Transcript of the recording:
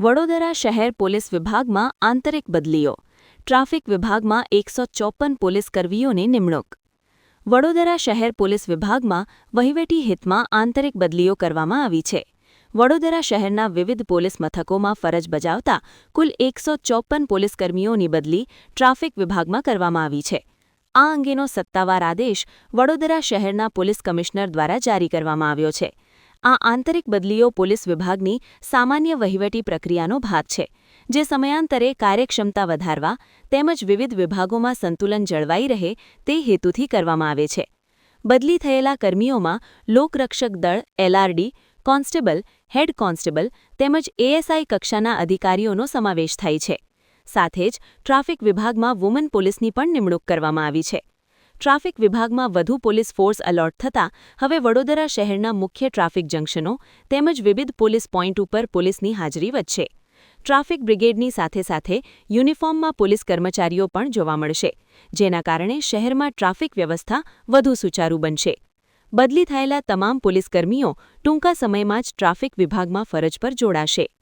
વડોદરા શહેર પોલીસ વિભાગમાં આંતરિક બદલીઓ. ટ્રાફિક વિભાગમાં 154 પોલીસ કર્મીઓની નિમણૂક. વડોદરા શહેર પોલીસ વિભાગમાં વહીવટી હિતમાં આંતરિક બદલીઓ કરવામાં આવી છે. વડોદરા શહેરના વિવિધ પોલીસ મથકોમાં ફરજ બજાવતા કુલ 154 પોલીસ કર્મીઓની બદલી ટ્રાફિક વિભાગમાં કરવામાં આવી છે. આ અંગેનો સત્તાવાર આદેશ વડોદરા શહેરના પોલીસ કમિશનર દ્વારા જારી કરવામાં આવ્યો છે. આ આંતરિક બદલીઓ પોલીસ વિભાગની સામાન્ય વહીવટી પ્રક્રિયાનો ભાગ છે, જે સમયાંતરે કાર્યક્ષમતા વધારવા તેમજ વિવિધ વિભાગોમાં સંતુલન જળવાઈ રહે તે હેતુથી કરવામાં આવે છે. બદલી થયેલા કર્મીઓમાં લોકરક્ષક દળ LRD, કોન્સ્ટેબલ, હેડ કોન્સ્ટેબલ તેમજ ASI કક્ષાના અધિકારીઓનો સમાવેશ થાય છે. સાથે જ ટ્રાફિક વિભાગમાં વુમન પોલીસની પણ નિમણૂક કરવામાં આવી છે. ટ્રાફિક વિભાગમાં વધુ પોલીસ ફોર્સ અલોટ થતાં હવે વડોદરા શહેરના મુખ્ય ટ્રાફિક જંકશનો તેમજ વિવિધ પોલીસ પોઇન્ટ ઉપર પોલીસની હાજરી વધશે. ટ્રાફિક બ્રિગેડની સાથે સાથે યુનિફોર્મમાં પોલીસ કર્મચારીઓ પણ જોવા મળશે, જેના કારણે શહેરમાં ટ્રાફિક વ્યવસ્થા વધુ સુચારુ બનશે. બદલી થયેલા તમામ પોલીસ કર્મીઓ ટૂંકા સમયમાં જ ટ્રાફિક વિભાગમાં ફરજ પર જોડાશે.